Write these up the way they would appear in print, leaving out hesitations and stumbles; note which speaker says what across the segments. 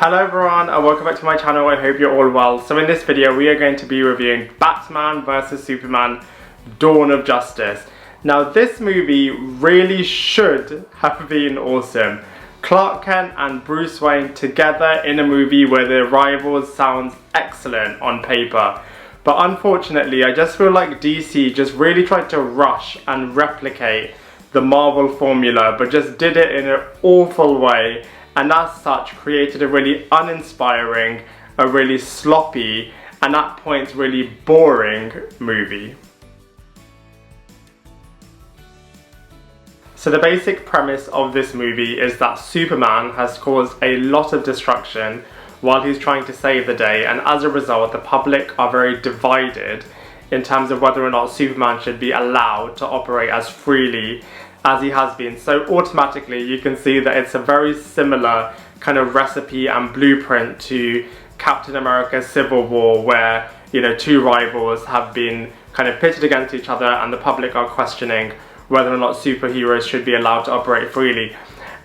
Speaker 1: Hello everyone and welcome back to my channel. I hope you're all well. So in this video we are going to be reviewing Batman vs Superman Dawn of Justice. Now this movie really should have been awesome. Clark Kent and Bruce Wayne together in a movie where they're rivals sounds excellent on paper. But unfortunately I just feel like DC just really tried to rush and replicate the Marvel formula, but just did it in an awful way, and as such created a really uninspiring, a really sloppy, and at points really boring movie. So the basic premise of this movie is that Superman has caused a lot of destruction while he's trying to save the day, and as a result the public are very divided in terms of whether or not Superman should be allowed to operate as freely as he has been. So automatically you can see that it's a very similar kind of recipe and blueprint to Captain America's Civil War, where, you know, two rivals have been kind of pitted against each other and the public are questioning whether or not superheroes should be allowed to operate freely.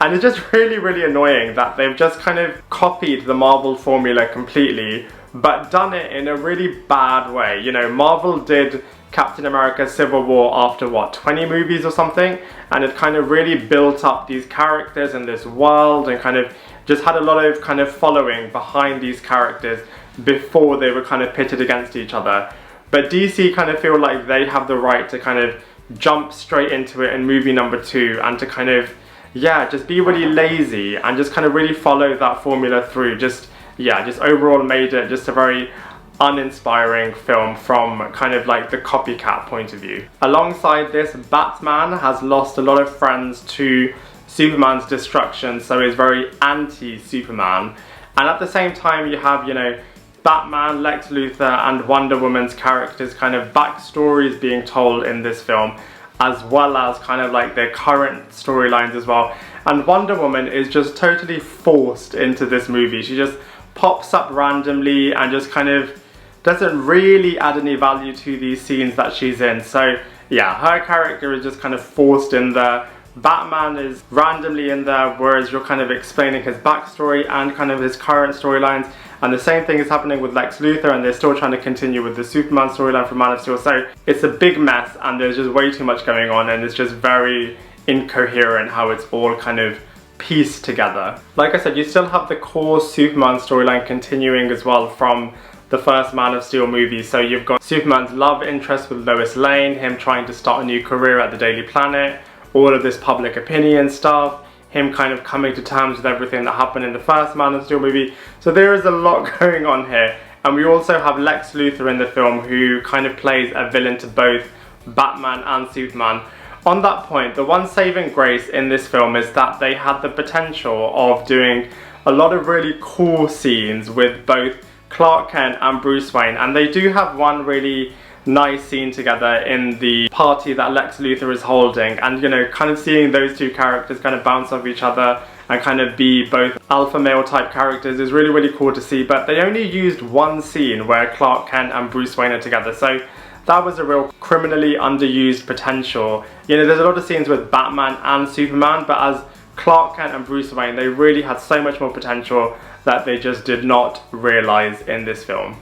Speaker 1: And it's just really annoying that they've just kind of copied the Marvel formula completely, but done it in a really bad way. You know, Marvel did Captain America Civil War after what, 20 movies or something, and it kind of really built up these characters in this world and kind of just had a lot of kind of following behind these characters before they were kind of pitted against each other. But DC kind of feel like they have the right to kind of jump straight into it in movie number 2 and to kind of, yeah, just be really lazy and just kind of really follow that formula through. Just overall made it just a very uninspiring film from kind of like the copycat point of view. Alongside this, Batman has lost a lot of friends to Superman's destruction, so is very anti-Superman. And at the same time you have, you know, Batman, Lex Luthor and Wonder Woman's characters kind of backstories being told in this film, as well as kind of like their current storylines as well. And Wonder Woman is just totally forced into this movie. She just pops up randomly and just kind of doesn't really add any value to these scenes that she's in. So yeah, her character is just kind of forced in there. Batman is randomly in there, whereas you're kind of explaining his backstory and kind of his current storylines. And the same thing is happening with Lex Luthor, and they're still trying to continue with the Superman storyline from Man of Steel. So it's a big mess and there's just way too much going on, and it's just very incoherent how it's all kind of pieced together. Like I said, you still have the core Superman storyline continuing as well from the first Man of Steel movie. So you've got Superman's love interest with Lois Lane, him trying to start a new career at the Daily Planet, all of this public opinion stuff, him kind of coming to terms with everything that happened in the first Man of Steel movie. So there is a lot going on here. And we also have Lex Luthor in the film, who kind of plays a villain to both Batman and Superman. On that point, the one saving grace in this film is that they had the potential of doing a lot of really cool scenes with both Clark Kent and Bruce Wayne, and they do have one really nice scene together in the party that Lex Luthor is holding, and, you know, kind of seeing those two characters kind of bounce off each other and kind of be both alpha male type characters is really cool to see. But they only used one scene where Clark Kent and Bruce Wayne are together, so that was a real criminally underused potential. You know, there's a lot of scenes with Batman and Superman, but as Clark Kent and Bruce Wayne, they really had so much more potential that they just did not realize in this film.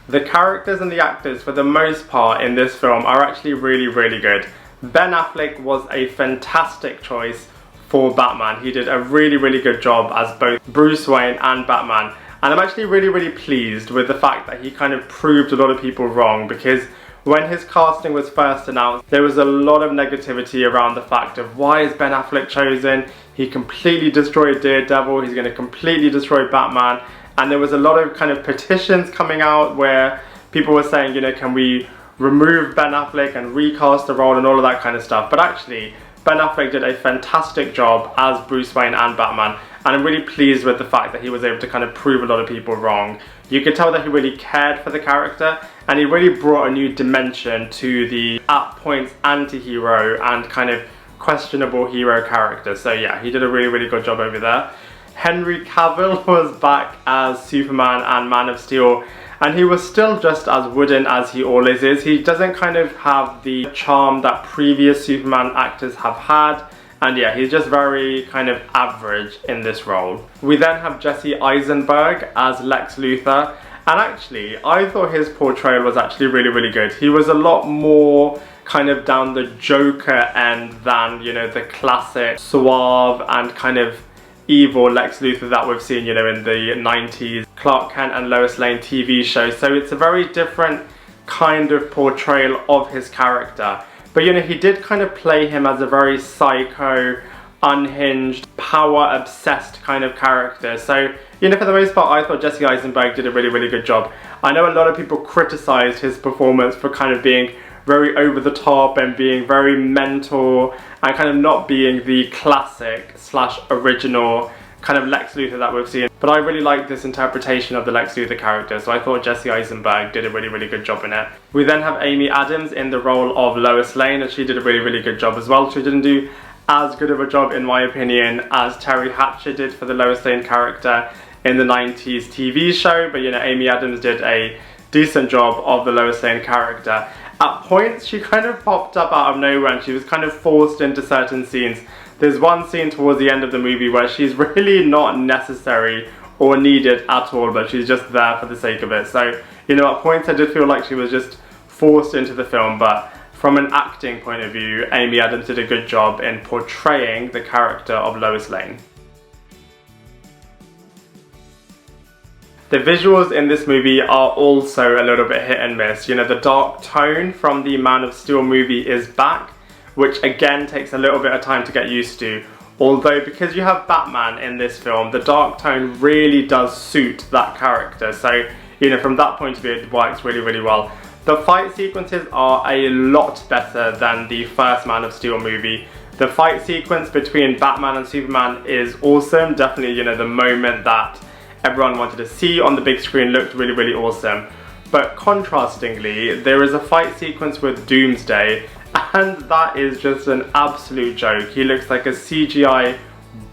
Speaker 1: The characters and the actors for the most part in this film are actually really good. Ben Affleck was a fantastic choice for Batman. He did a really good job as both Bruce Wayne and Batman. And I'm actually really pleased with the fact that he kind of proved a lot of people wrong, because when his casting was first announced, there was a lot of negativity around the fact of, why is Ben Affleck chosen? He completely destroyed Daredevil, he's going to completely destroy Batman. And there was a lot of kind of petitions coming out where people were saying, you know, can we remove Ben Affleck and recast the role and all of that kind of stuff. But actually, Ben Affleck did a fantastic job as Bruce Wayne and Batman, and I'm really pleased with the fact that he was able to kind of prove a lot of people wrong. You could tell that he really cared for the character, and he really brought a new dimension to the, at points, anti-hero and kind of questionable hero character. So yeah, he did a really good job over there. Henry Cavill was back as Superman and Man of Steel, and he was still just as wooden as he always is. He doesn't kind of have the charm that previous Superman actors have had, And yeah, he's just very kind of average in this role. We then have Jesse Eisenberg as Lex Luthor. And actually, I thought his portrayal was actually really, really good. He was a lot more kind of down the Joker end than, you know, the classic suave and kind of evil Lex Luthor that we've seen, you know, in the 90s Clark Kent and Lois Lane TV show. So it's a very different kind of portrayal of his character. But, you know, he did kind of play him as a very psycho, unhinged, power-obsessed kind of character. So, you know, for the most part, I thought Jesse Eisenberg did a really, really good job. I know a lot of people criticised his performance for kind of being very over the top and being very mental and kind of not being the classic / original kind of Lex Luthor that we've seen. But I really liked this interpretation of the Lex Luthor character, so I thought Jesse Eisenberg did a really, really good job in it. We then have Amy Adams in the role of Lois Lane, and she did a really, really good job as well. She didn't do as good of a job, in my opinion, as Terry Hatcher did for the Lois Lane character in the 90s TV show, but, you know, Amy Adams did a decent job of the Lois Lane character. At points, she kind of popped up out of nowhere and she was kind of forced into certain scenes. There's one scene towards the end of the movie where she's really not necessary or needed at all, but she's just there for the sake of it. So, you know, at points I did feel like she was just forced into the film, but from an acting point of view, Amy Adams did a good job in portraying the character of Lois Lane. The visuals in this movie are also a little bit hit and miss. You know, the dark tone from the Man of Steel movie is back, which again takes a little bit of time to get used to. Although, because you have Batman in this film, the dark tone really does suit that character. So, you know, from that point of view, it works really, really well. The fight sequences are a lot better than the first Man of Steel movie. The fight sequence between Batman and Superman is awesome. Definitely, you know, the moment that everyone wanted to see on the big screen looked really, really awesome. But contrastingly, there is a fight sequence with Doomsday, and that is just an absolute joke. He looks like a CGI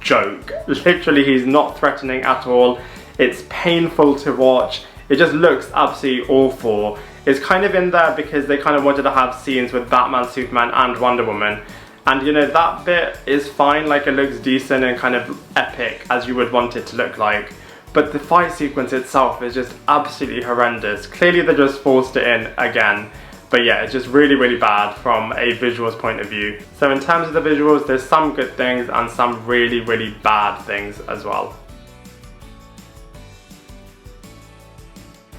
Speaker 1: joke. Literally, he's not threatening at all. It's painful to watch. It just looks absolutely awful. It's kind of in there because they kind of wanted to have scenes with Batman, Superman and Wonder Woman. And, you know, that bit is fine, like it looks decent and kind of epic as you would want it to look like. But the fight sequence itself is just absolutely horrendous. Clearly they just forced it in again. But yeah, it's just really, really bad from a visuals point of view. So in terms of the visuals, there's some good things and some really, really bad things as well.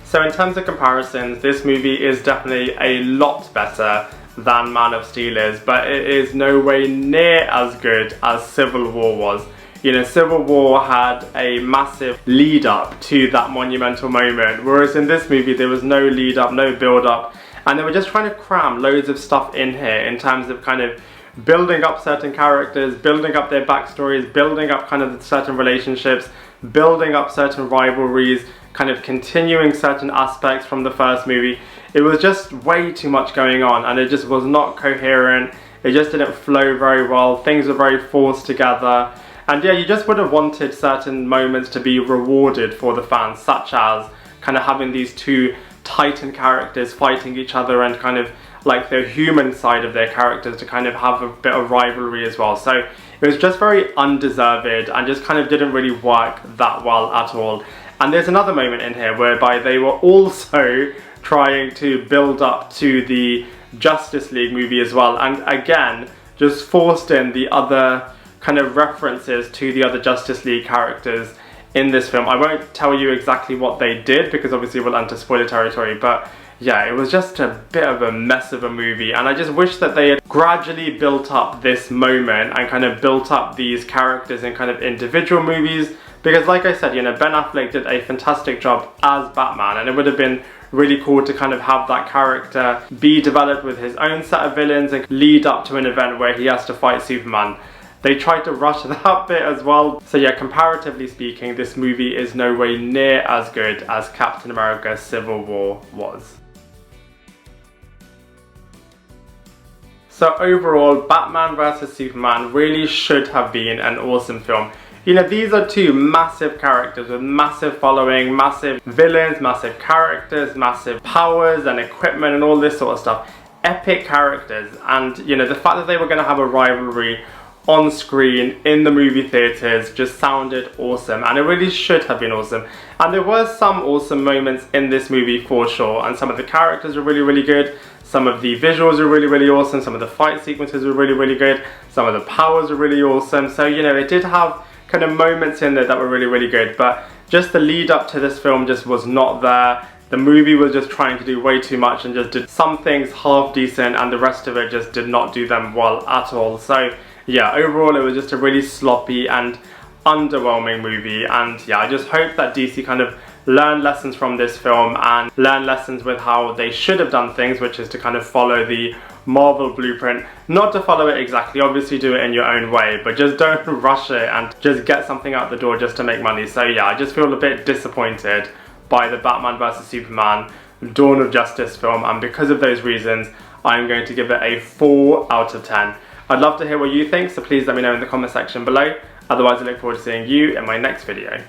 Speaker 1: So in terms of comparisons, this movie is definitely a lot better than Man of Steel is, but it is no way near as good as Civil War was. You know, Civil War had a massive lead up to that monumental moment, whereas in this movie there was no lead up, no build up, and they were just trying to cram loads of stuff in here in terms of kind of building up certain characters, building up their backstories, building up kind of certain relationships, building up certain rivalries, kind of continuing certain aspects from the first movie. It was just way too much going on and it just was not coherent. It just didn't flow very well. Things were very forced together. And yeah, you just would have wanted certain moments to be rewarded for the fans, such as kind of having these two Titan characters fighting each other and kind of like the human side of their characters to kind of have a bit of rivalry as well. So it was just very undeserved and just kind of didn't really work that well at all. And there's another moment in here whereby they were also trying to build up to the Justice League movie as well, and again just forced in the other kind of references to the other Justice League characters in this film. I won't tell you exactly what they did because obviously we'll enter spoiler territory, but yeah, it was just a bit of a mess of a movie, and I just wish that they had gradually built up this moment and kind of built up these characters in kind of individual movies, because like I said, you know, Ben Affleck did a fantastic job as Batman, and it would have been really cool to kind of have that character be developed with his own set of villains and lead up to an event where he has to fight Superman. They tried to rush that bit as well. So yeah, comparatively speaking, this movie is no way near as good as Captain America Civil War was. So overall, Batman vs Superman really should have been an awesome film. You know, these are two massive characters with massive following, massive villains, massive characters, massive powers and equipment and all this sort of stuff. Epic characters, and you know, the fact that they were going to have a rivalry on screen, in the movie theatres, just sounded awesome, and it really should have been awesome. And there were some awesome moments in this movie for sure, and some of the characters were really, really good. Some of the visuals were really, really awesome. Some of the fight sequences were really, really good. Some of the powers were really awesome. So, you know, it did have kind of moments in there that were really, really good, but just the lead up to this film just was not there. The movie was just trying to do way too much and just did some things half decent, and the rest of it just did not do them well at all. So yeah, overall it was just a really sloppy and underwhelming movie, and yeah, I just hope that DC kind of learn lessons from this film and learn lessons with how they should have done things, which is to kind of follow the Marvel blueprint. Not to follow it exactly, obviously do it in your own way, but just don't rush it and just get something out the door just to make money. So yeah, I just feel a bit disappointed by the Batman vs Superman Dawn of Justice film, and because of those reasons I'm going to give it a 4 out of 10. I'd love to hear what you think, so please let me know in the comment section below. Otherwise I look forward to seeing you in my next video.